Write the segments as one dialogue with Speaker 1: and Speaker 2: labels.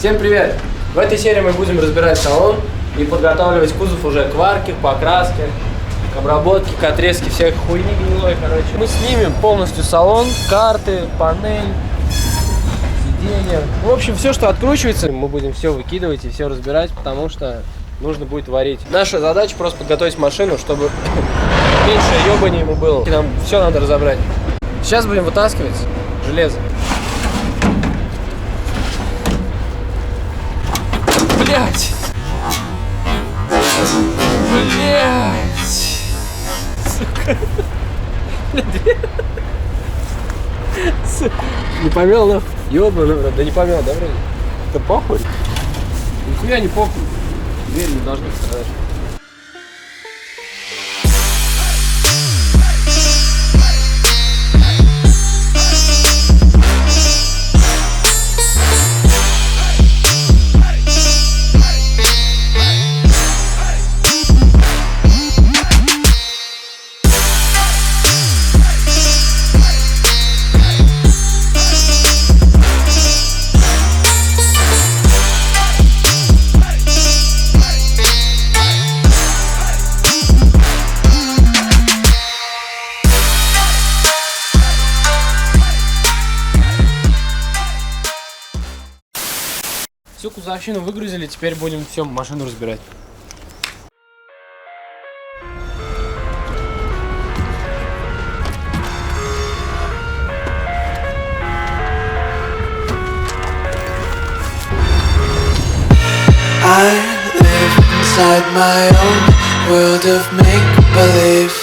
Speaker 1: Всем привет! В этой серии мы будем разбирать салон и подготавливать кузов уже к варке, к покраске, к обработке, к отрезке всех хуйни гнилой, короче. Мы снимем полностью салон, карты, панель, сиденья. В общем, все, что откручивается, мы будем все выкидывать и все разбирать, потому что нужно будет варить. Наша задача просто подготовить машину, чтобы меньше ебани ему было. И нам все надо разобрать. Сейчас будем вытаскивать железо. Блять! Сука! Сука! Не помел, да? Ёбаный, да не помел, да, вроде? Это похуй? Нихуя не похуй. Дверь не должна страдать. Всю кузовщину выгрузили, теперь будем всю машину разбирать.
Speaker 2: I live inside my own world of make-believe.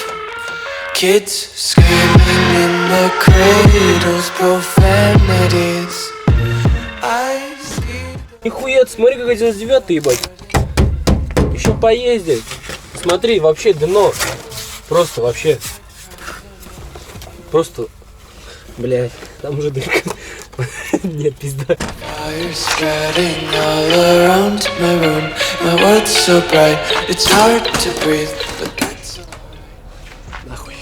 Speaker 2: Kids screaming in the cradles, profanities. I see.
Speaker 1: Нихуя, смотри, как 99, ебать. Еще поездит. Смотри, вообще дно. Просто вообще. Просто. Блядь, там уже дырка. Нет, пизда.
Speaker 2: Fire spreading all around my room. My world's so bright, it's hard to breathe, but that's
Speaker 1: Нахуй.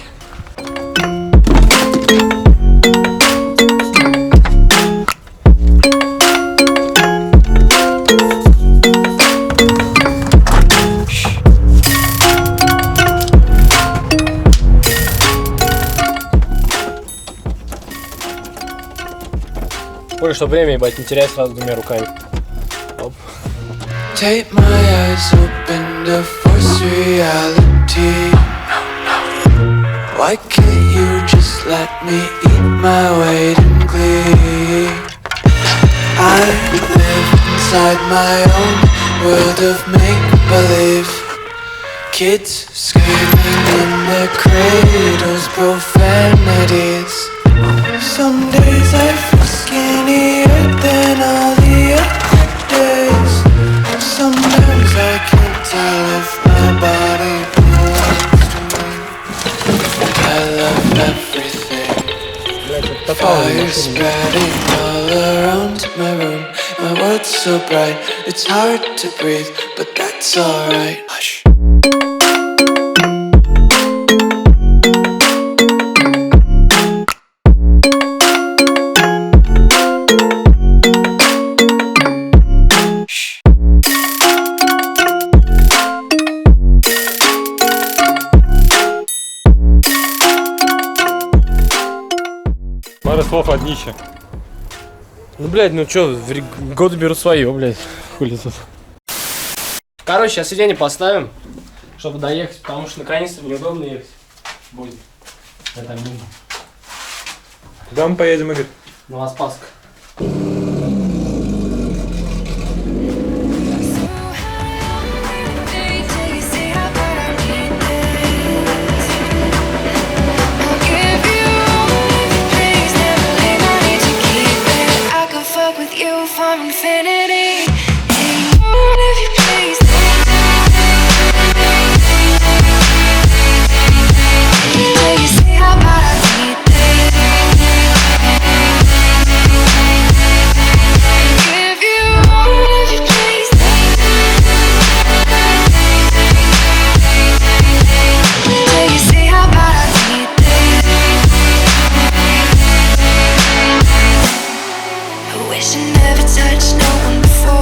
Speaker 1: Понял, что время, ебать, не теряй сразу двумя руками. Оп.
Speaker 2: Take my eyes open to force reality. Why can't you just let me eat my weight in glee? I live inside my own world of make-believe. Kids screaming in their cradles, profanities. Some days I feel skinnier than all the other days. Sometimes I can't tell if my body belongs to me. I love everything. Fire spreading all around my room. My world's so bright, it's hard to breathe, but that's alright. Hush.
Speaker 3: Пару слов о днище.
Speaker 1: Ну, блядь, ну чё, годы берут свое, блядь. Хули тут. Короче, сейчас сиденье поставим, чтобы доехать, потому что наконец-то неудобно ехать будет. Это не буду.
Speaker 3: Куда мы поедем, Игорь?
Speaker 1: Новоспасск.
Speaker 2: Wish I never touched no one before.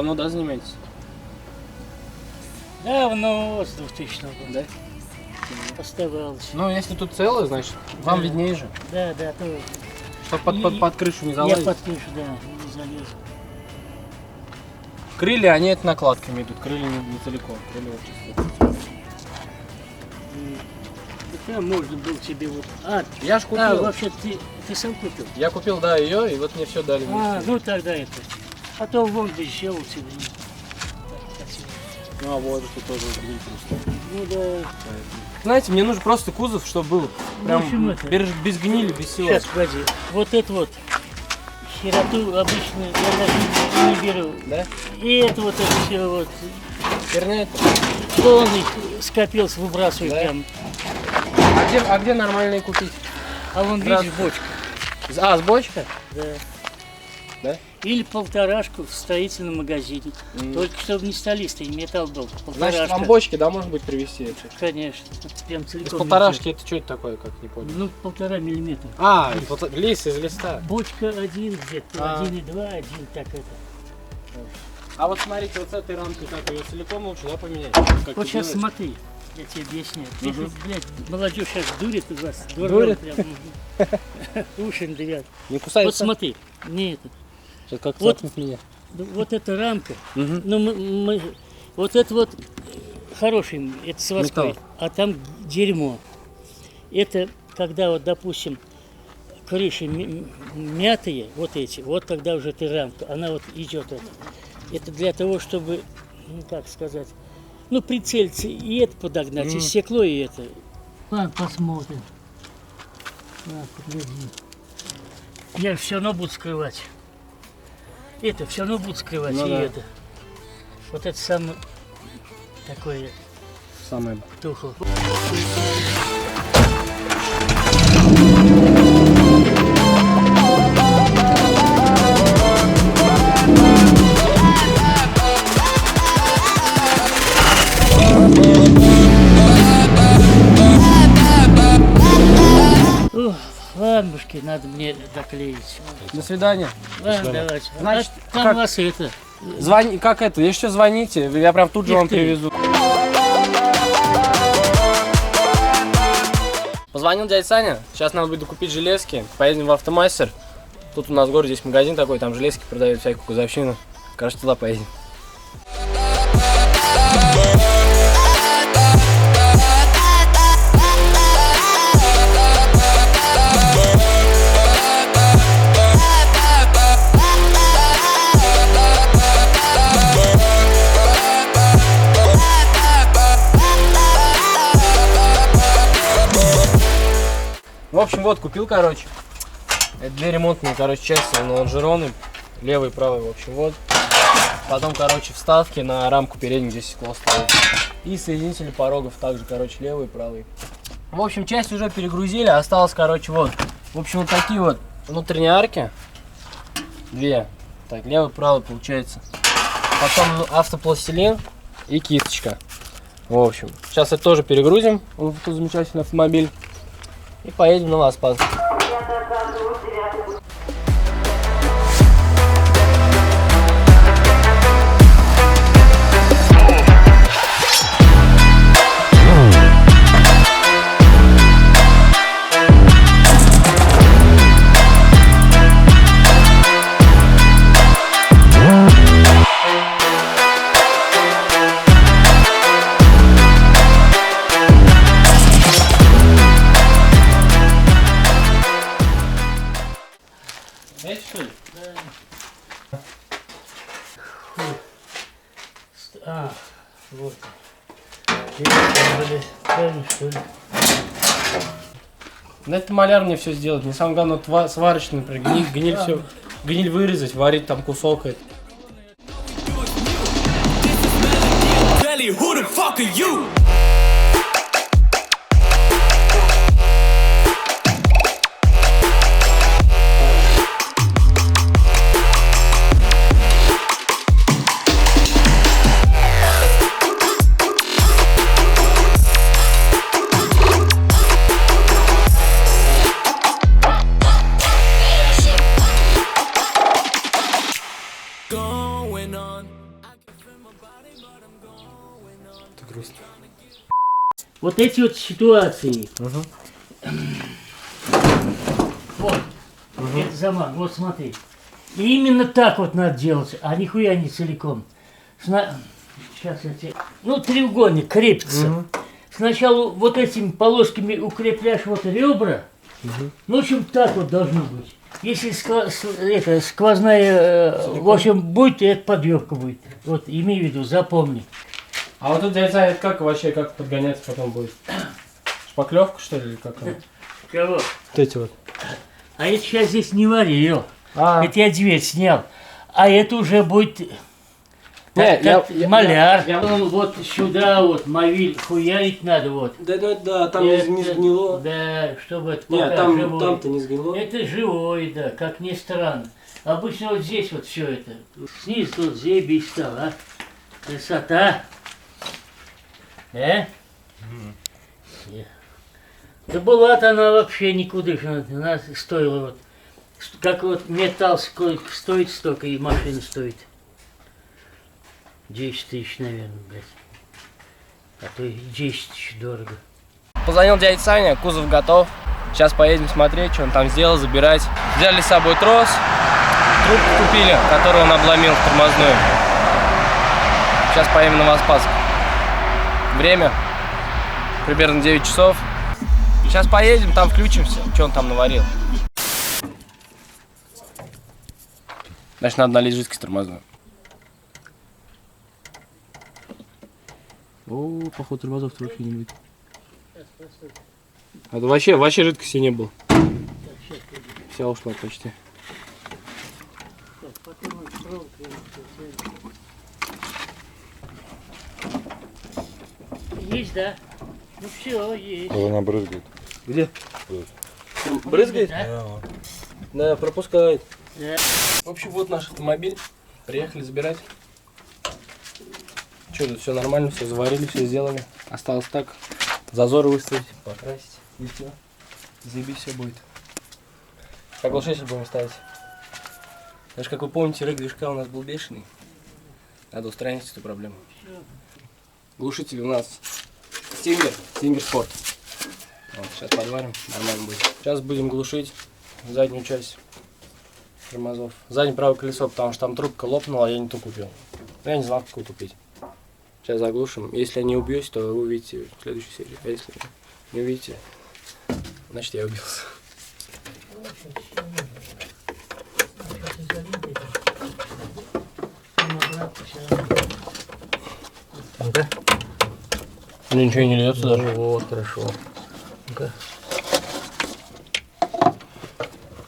Speaker 1: давно, да, занимаетесь?
Speaker 4: Давно, с 2000 года.
Speaker 1: Да?
Speaker 4: Оставалось.
Speaker 1: Ну, если тут целое, значит, вам
Speaker 4: Да.
Speaker 1: виднее же.
Speaker 4: Да, то
Speaker 1: Чтоб
Speaker 4: И-
Speaker 1: под крышу не
Speaker 4: я
Speaker 1: залазить.
Speaker 4: под крышу, да, не залез.
Speaker 1: Крылья, они это накладками идут. Крылья не целиком. Крылья вот чисто.
Speaker 4: Да там можно было тебе вот...
Speaker 1: Я ж купил.
Speaker 4: вообще ты сам купил?
Speaker 1: Я купил, да, ее, и вот мне все дали.
Speaker 4: Ну тогда это. А то вон бы еще вот сюда.
Speaker 1: Ну, а вот это тоже блин, просто.
Speaker 4: Ну да.
Speaker 1: Знаете, мне нужен просто кузов, чтобы был прям
Speaker 4: В общем, это-
Speaker 1: без гнили, без всего.
Speaker 4: Сейчас, погоди. Вот это вот. Хероту обычно я даже не беру.
Speaker 1: Да?
Speaker 4: И это вот это все вот.
Speaker 1: Херня это.
Speaker 4: Полный скопился, выбрасываю
Speaker 1: Да?
Speaker 4: прям.
Speaker 1: А где нормальные купить?
Speaker 4: А вон видишь бочка.
Speaker 1: С бочка?
Speaker 4: Да.
Speaker 1: Да?
Speaker 4: Или полторашку в строительном магазине. Только чтобы не столистый, металл был.
Speaker 1: Значит,
Speaker 4: Полторашка.
Speaker 1: вам бочки, да, может быть, привезти это?
Speaker 4: Конечно. Прям
Speaker 1: Из
Speaker 4: целиком.
Speaker 1: полторашки это что это такое, как не понял?
Speaker 4: Ну, 1,5 миллиметра.
Speaker 1: Лист из листа.
Speaker 4: Бочка один где-то,
Speaker 1: А.
Speaker 4: 1,2, один так это.
Speaker 1: А вот смотрите, вот с этой рамкой как ее целиком лучше, да, поменять? Как
Speaker 4: Вот
Speaker 1: ты
Speaker 4: сейчас
Speaker 1: делаешь?
Speaker 4: смотри, я тебе объясняю. Видишь, блядь, молодежь сейчас дурит у вас.
Speaker 1: Дурит?
Speaker 4: Прям, уши дырят.
Speaker 1: Не
Speaker 4: Вот
Speaker 1: кусается?
Speaker 4: смотри, не это.
Speaker 1: Сейчас как
Speaker 4: Вот.
Speaker 1: цапнет меня.
Speaker 4: Вот эта рамка, ну вот это вот хороший, это заводской,
Speaker 1: Металл.
Speaker 4: а там дерьмо. Это когда вот, допустим, крыши мятые, вот эти, вот тогда уже ты рамка, она вот идет это. Это для того, чтобы, ну как сказать, ну прицелиться и это подогнать, и стекло, и это. Ладно, посмотрим. Так, подожди. Я все равно буду скрывать. Это все равно будут скрывать,
Speaker 1: Ну
Speaker 4: и
Speaker 1: да.
Speaker 4: это. Вот это самое такое
Speaker 1: Самое.
Speaker 4: тухло. Ох, лампушки надо мне доклеить.
Speaker 1: До свидания.
Speaker 4: Ладно, давайте.
Speaker 1: Значит,
Speaker 4: А там
Speaker 1: как-
Speaker 4: у вас это.
Speaker 1: Звони, как это? Если что, звоните, я прям тут же
Speaker 4: Их
Speaker 1: вам
Speaker 4: ты.
Speaker 1: привезу. Позвонил дядя Саня, сейчас нам будет купить железки, поедем в Автомастер. Тут у нас в городе есть магазин такой, там железки продают, всякую кузовщину. Короче, туда поедем. В общем, вот купил, короче. Это две ремонтные, короче, части на лонжероны. Левый и правый, в общем, вот. Потом, короче, вставки на рамку переднюю, здесь стекло стоит. И соединители порогов также, короче, левый и правый. В общем, часть уже перегрузили, осталось, короче, вот. В общем, вот такие вот внутренние арки. Две. Так, левый и правый получается. Потом автопластилин и кисточка. В общем, сейчас это тоже перегрузим в этот замечательный автомобиль. И поедем на Лас-Пас. Эти, что ли?
Speaker 4: А, вот. Были камни, что ли?
Speaker 1: Да это маляр мне все сделать. Мне самое главное сварочный, например, гниль все. Гниль вырезать, варить там кусок. Это.
Speaker 5: Belly, who the fuck are you? Going on.
Speaker 4: вот эти вот ситуации. Вот, это заман, вот смотри. И именно так вот надо делать, а нихуя не целиком. Сейчас я тебе... Ну, треугольник крепится. Сначала вот этими полосками укрепляешь вот ребра. Ну, в общем, так вот должно быть. Если это, сквозная, в общем, будет, это подъемка будет. Вот, имей в виду, запомни.
Speaker 1: А вот тут яйца, это как вообще, как подгоняться потом будет? Шпаклевка, что ли, или как?
Speaker 4: Кого?
Speaker 1: Вот эти вот.
Speaker 4: А это сейчас здесь не варил.
Speaker 1: А.
Speaker 4: Это я дверь снял. А это уже будет...
Speaker 1: Не,
Speaker 4: как
Speaker 1: я-
Speaker 4: маляр. Вот сюда вот мовиль хуярить надо вот.
Speaker 1: Да, там не сгнило.
Speaker 4: Да, чтобы это
Speaker 1: Нет,
Speaker 4: пока живой.
Speaker 1: там-то не сгнило.
Speaker 4: Это живой, да, как ни странно. Обычно вот здесь вот все это. Снизу тут зебий стал, а? Красота. Да была-то она вообще никуда, она стоила вот. Как вот металл сколько стоит, столько и машина стоит. 10 тысяч, наверное, блядь. А то и 10 тысяч дорого.
Speaker 1: Позвонил дядя Саня, кузов готов. Сейчас поедем смотреть, что он там сделал, забирать. Взяли с собой трос, трубку купили, которую он обломил в тормозную. Сейчас поедем на Новоспасск. Время примерно 9 часов. Сейчас поедем, там включимся, что он там наварил. Значит, надо налить жидкость тормозную. О, походу тормозов вообще не будет. А то вообще жидкости не было. Вся ушла почти.
Speaker 4: Есть, да? Ну все, есть.
Speaker 3: Она брызгает.
Speaker 1: Где? Брызгает?
Speaker 4: Да?
Speaker 1: Да, пропускает.
Speaker 4: Да.
Speaker 1: В общем, вот наш автомобиль. Приехали забирать. Что тут все нормально, все заварили, все сделали. Осталось так. Зазоры выставить, покрасить. И все. Заебись все будет. Оглушитель будем ставить. Потому что, как вы помните, рык движка у нас был бешеный. Надо устранить эту проблему. Глушитель у нас Stinger Sport. Вот, сейчас подварим, нормально будет. Сейчас будем глушить заднюю часть тормозов. Заднее правое колесо, потому что там трубка лопнула, а я не ту купил. Я не знал, какую купить. Сейчас заглушим. Если я не убьюсь, то вы увидите в следующей серии. А если не увидите, значит я убился. Ну-ка. Ничего не льется даже. Вот, хорошо. Ну-ка.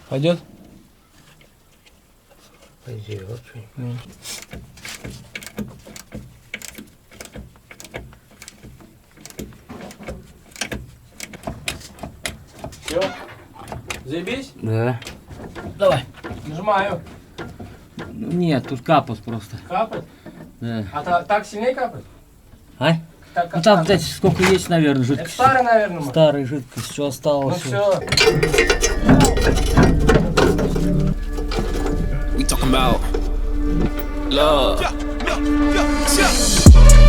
Speaker 1: Пойдет?
Speaker 4: Пойдет.
Speaker 1: Все? Заебись?
Speaker 6: Да.
Speaker 1: Давай. Нажимаю.
Speaker 6: Нет, тут капус просто.
Speaker 1: Капать?
Speaker 6: Да.
Speaker 1: А так сильнее капать?
Speaker 6: А?
Speaker 1: Так,
Speaker 6: Ну там, блядь, сколько есть, наверное,
Speaker 1: это
Speaker 6: жидкости.
Speaker 1: старый, наверное.
Speaker 6: Старая жидкость, что
Speaker 1: Ну
Speaker 6: осталось.
Speaker 1: все.
Speaker 5: We talking about love.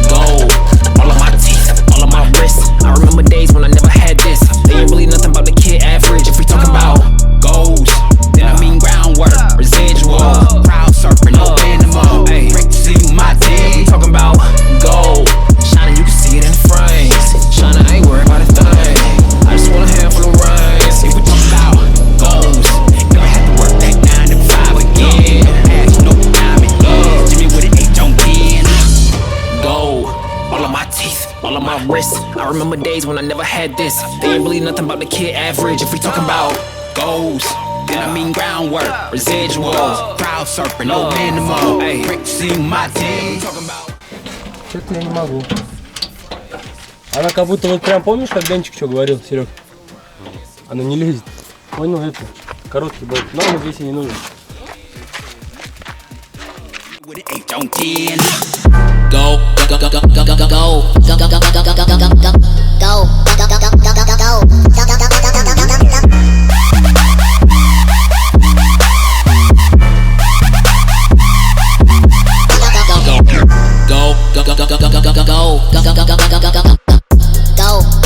Speaker 5: Gold, all of my teeth, all of my wrists. I remember days when I never had this. They ain't really nothing about the kid average. If we talking about goals, then I mean groundwork, residual, crowd surfing, no animal. Hey, great to see you, my team. We talking about gold, shining, you can see it in the frames. Shining, I ain't worried about a thing. I just want a handful of rhymes. If we talking about goals, never had to work that 9 to 5 again. Ask no diamond, Jimmy with an H on 10. Gold, all of my teeth, all of my wrists. I remember days when I never had this. They ain't really nothing about the kid average. If we talking about goals, then I mean groundwork, residuals, crowd surfing, no animal. Hey, great to see you, my team. Talking about.
Speaker 1: Что-то я не могу. Она как будто вот прям помнишь, как Денчик что говорил, Серег? Она не лезет. Понял это? Короткий болт. Но он здесь и не нужен.
Speaker 5: With an H on 10. Go, go, go, go, go, go, go, go. Go, go, go, go, go, go, go, go, go, go, go, go, go, go, go, go, go, go, go.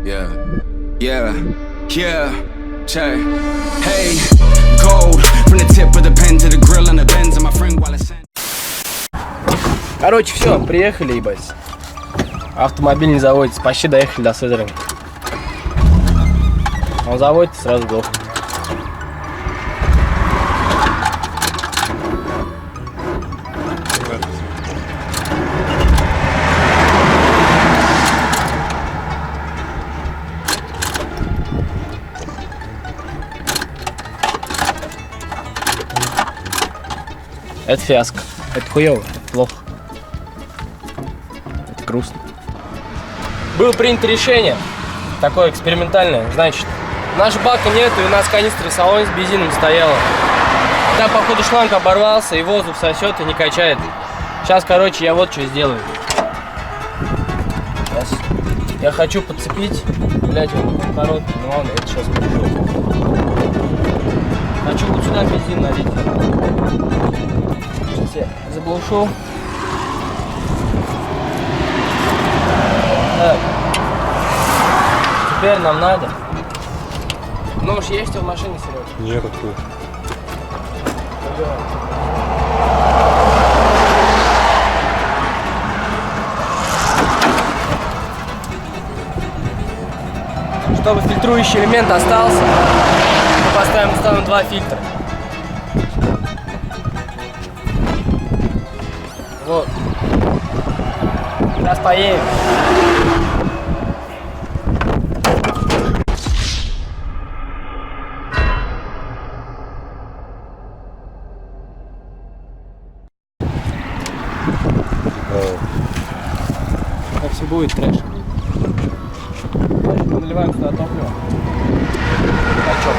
Speaker 5: Yeah, yeah, yeah, check. Hey, gold, from the tip of the pen to the grill and the Benz and my friend while I send.
Speaker 1: Короче, все, приехали, ебать. Автомобиль не заводится, почти доехали до Сызрани. Он заводится, сразу глохнет. Это фиаско. Это хуёво, это плохо. Это грустно. Было принято решение, такое экспериментальное, значит, нашего бака нету, и у нас канистра в салоне с бензином стояла. Там, походу, шланг оборвался, и воздух сосет и не качает. Сейчас, короче, я вот что сделаю. Сейчас. Я хочу подцепить, блять, он такой короткий, ну ладно, это сейчас буду. Хочу вот сюда бензин налить. Сейчас я заглушу. Так. Теперь нам надо. Нож есть в машине, Серега?
Speaker 3: Нет, откуда?
Speaker 1: Чтобы фильтрующий элемент остался, мы ставим 2 фильтра. Вот. Сейчас поедем. Так все будет трэш. Мы наливаем сюда топливо. Качок.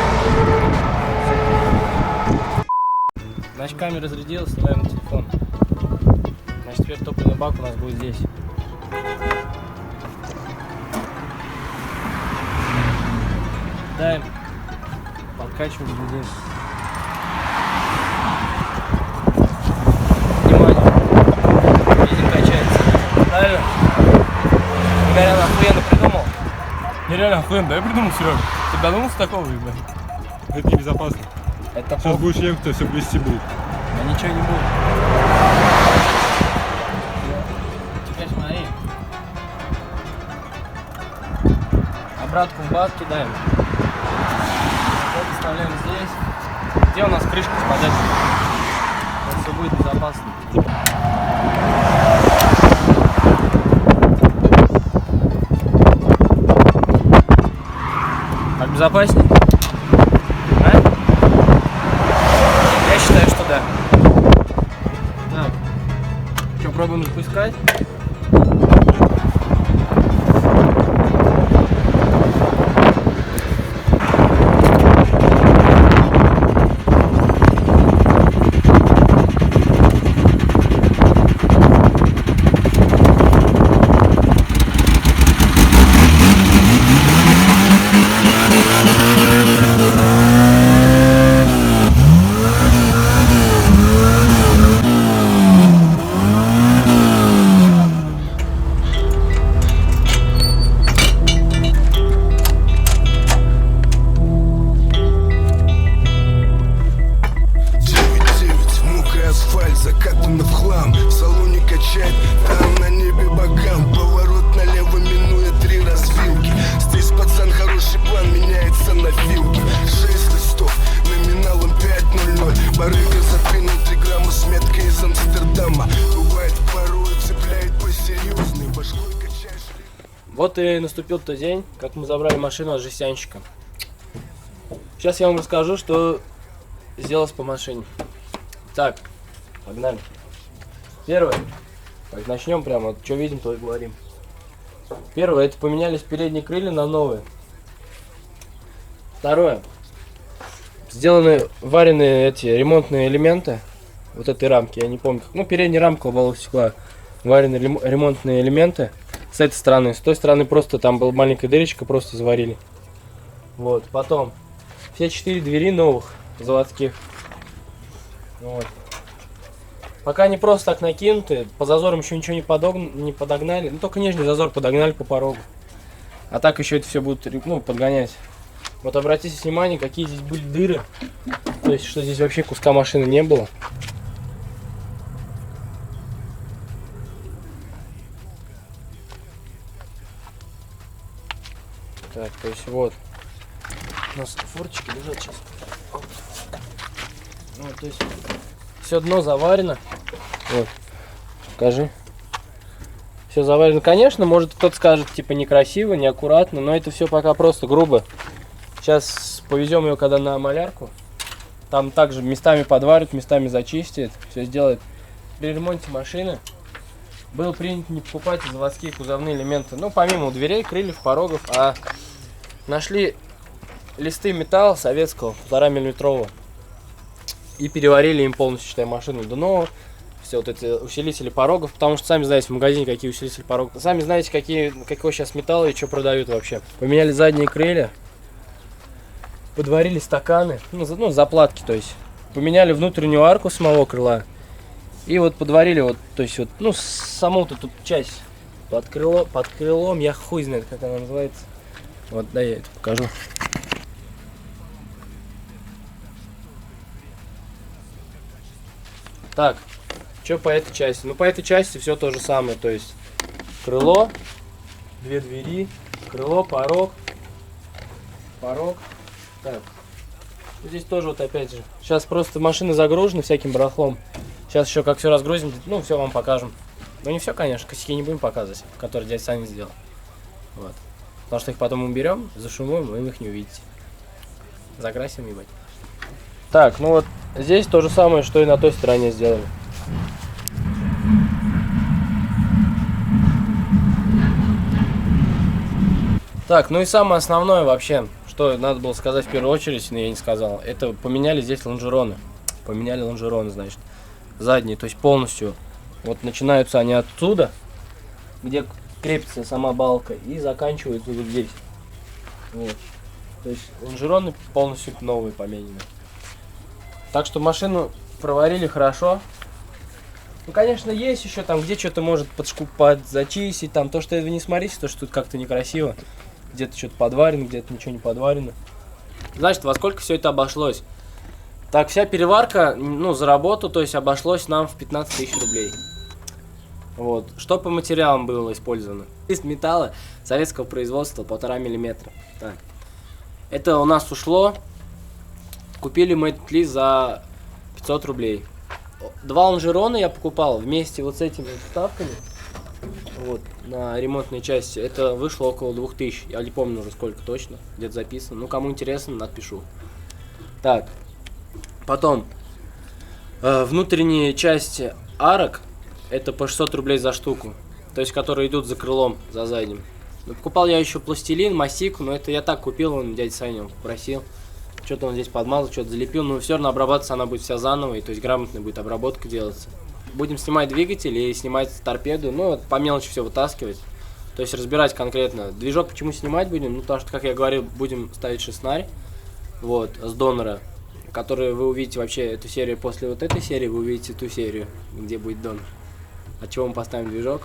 Speaker 1: Значит, камера разрядилась, снимаем на телефон. Значит, теперь топливный бак у нас будет здесь. Даем. Подкачиваем бензин. Внимание. Бензин качается. Правильно? Нереально охуенно придумал.
Speaker 3: Нереально охуенно, да я придумал, Серега. Ты додумался такого, ебать? Это небезопасно.
Speaker 1: Это
Speaker 3: Сейчас будешь ехать, то все блести будет.
Speaker 1: А ничего не будет. Теперь смотри. Обратку в бак кидаем. Вот оставляем здесь. Где у нас крышка с подачей? Вот все будет безопасно. Так безопаснее? А? Я считаю, что да. Так. Что, пробуем запускать?
Speaker 7: Закатано в хлам, в салоне качает, там на небе богам. Поворот налево, минуя 3 развилки. Здесь, пацан, хороший план, меняется на вилке. 6 листов, номиналом 5:00. Барыга запинул 3 грамма с меткой из Амстердама. Бывает порой, цепляет посерьезней, башкой качаешь.
Speaker 1: Вот и наступил тот день, как мы забрали машину от жестянщика. Сейчас я вам расскажу, что сделалось по машине. Так, погнали. Первое. Так, начнем прямо. Что видим, то и говорим. Первое, это поменялись передние крылья на новые. Второе. Сделаны вареные эти ремонтные элементы. Вот этой рамки, я не помню. Ну, передняя рамка лобового стекла. Вареные ремонтные элементы. С этой стороны. С той стороны просто там была маленькая дырочка, просто заварили. Вот, потом. Все 4 двери новых, заводских. Вот. Пока они просто так накинуты, по зазорам еще ничего не подогнали. Ну, только нижний зазор подогнали по порогу. А так еще это все будут, ну, подгонять. Вот обратите внимание, какие здесь были дыры. То есть, что здесь вообще куска машины не было. Так, то есть вот. У нас форчики лежат сейчас. Вот, то есть все дно заварено. Вот. Покажи. Все заварено. Конечно, может кто-то скажет, типа, некрасиво, неаккуратно, но это все пока просто грубо. Сейчас повезем ее когда на малярку. Там также местами подварит, местами зачистит. Все сделает. При ремонте машины было принято не покупать заводские кузовные элементы. Ну, помимо дверей, крыльев, порогов. А нашли листы металла советского, 1,5 миллиметрового. И переварили им полностью, считай, машину дно. Все вот эти усилители порогов. Потому что сами знаете в магазине, какие усилители порогов. Сами знаете, какой сейчас металл и что продают вообще. Поменяли задние крылья. Подварили стаканы. Ну, заплатки, то есть. Поменяли внутреннюю арку самого крыла. И вот подварили вот, то есть вот, ну, саму вот эту часть под крылом, я хуй знает, как она называется. Вот, да, я это покажу. Так, что по этой части? Ну, по этой части все то же самое, то есть крыло, две двери, крыло, порог. Так, здесь тоже вот опять же. Сейчас просто машины загружены всяким барахлом. Сейчас еще как все разгрузим, ну, все вам покажем. Ну, не все, конечно, косяки не будем показывать, которые дядя Саня сделал. Вот. Потому что их потом уберем, зашумуем, и вы их не увидите. Закрасим, ебать. Так, ну вот здесь то же самое, что и на той стороне сделали. Так, ну и самое основное вообще, что надо было сказать в первую очередь, но я не сказал, это поменяли здесь лонжероны. Поменяли лонжероны, значит, задние, то есть полностью. Вот начинаются они оттуда, где крепится сама балка, и заканчиваются вот здесь. Вот. То есть лонжероны полностью новые поменены. Так что машину проварили хорошо. Ну, конечно, есть еще там, где что-то может зачистить, там то, что вы не смотрите, то, что тут как-то некрасиво. Где-то что-то подварено, где-то ничего не подварено. Значит, во сколько все это обошлось? Так, вся переварка, ну, за работу, то есть обошлось нам в 15 тысяч рублей. Вот. Что по материалам было использовано? Лист металла советского производства 1,5 миллиметра. Так. Это у нас ушло. Купили мы этот лист за 500 рублей. 2 лонжерона я покупал вместе вот с этими вставками. Вот, на ремонтной части. Это вышло около 2000. Я не помню уже сколько точно. Где-то записано. Ну, кому интересно, напишу. Так. Потом. Внутренние части арок. Это по 600 рублей за штуку. То есть, которые идут за крылом, за задним. Ну, покупал я еще пластилин, мастик. Но это я так купил. Он дядя Саня попросил. Что-то он здесь подмазал, что-то залепил. Но все равно обрабатываться она будет вся заново. И то есть, грамотная будет обработка делаться. Будем снимать двигатель и снимать торпеду, ну, вот по мелочи все вытаскивать. То есть разбирать конкретно. Движок почему снимать будем? Ну, потому что, как я говорил, будем ставить шестнарь, вот, с донора, который вы увидите вообще эту серию. После вот этой серии вы увидите ту серию, где будет донор. От чего мы поставим движок.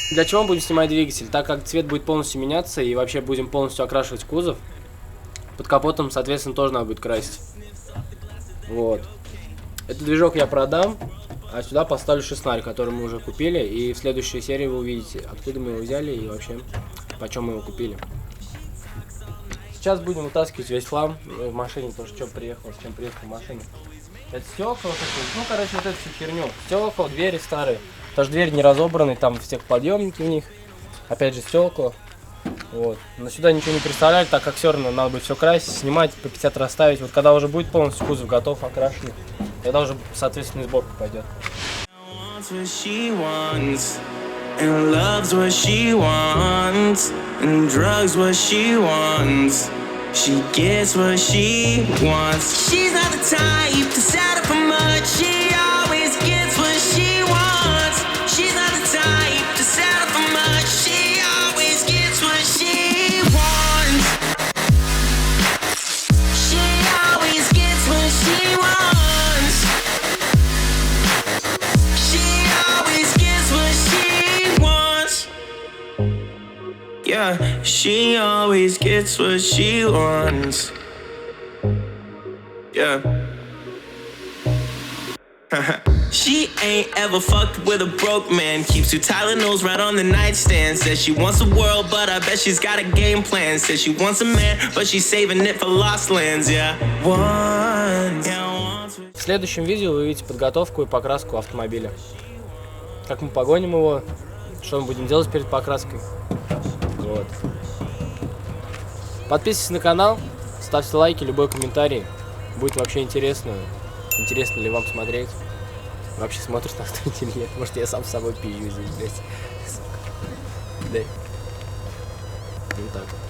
Speaker 1: Для чего мы будем снимать двигатель? Так как цвет будет полностью меняться и вообще будем полностью окрашивать кузов. Под капотом, соответственно, тоже надо будет красить. Вот. Этот движок я продам. А сюда поставлю шестнарь, который мы уже купили. И в следующей серии вы увидите, откуда мы его взяли и вообще, почем мы его купили. Сейчас будем вытаскивать весь хлам в машине, потому что приехал, с чем приехал машина. Это стекла, ну, короче, вот эту всю херню. Стекла, двери старые. Потому что двери не разобраны, там всех подъемники в них. Опять же, стекла. Вот. Но сюда ничего не представляли, так как все равно надо будет все красить, снимать, по 50 расставить. Вот когда уже будет полностью кузов готов, окрашенный, тогда уже, соответственно, и сборка пойдет.
Speaker 8: What she wants, and loves what she wants, and drugs what she wants. She gets what she wants. She's not the type to settle for much. She always gets what she wants. She's not the type to settle for much. She always gets what she wants. She always gets what she wants. Yeah, she she always gets what she wants. Yeah. She ain't ever fucked with a broke man. Keeps two Tylenols right on the nightstand. Says she wants the world, but I bet she's got a game plan. Says she wants a man, but she's saving it for lost lands. Yeah.
Speaker 1: В следующем видео вы увидите подготовку и покраску автомобиля. Как мы погоним его, что мы будем делать перед покраской. Вот. Подписывайтесь на канал, ставьте лайки, любой комментарий. Будет вообще интересно. Интересно ли вам смотреть? Вообще смотришь на кто-нибудь или нет? Может, я сам с собой пизжу здесь, блядь. Да. Вот так вот.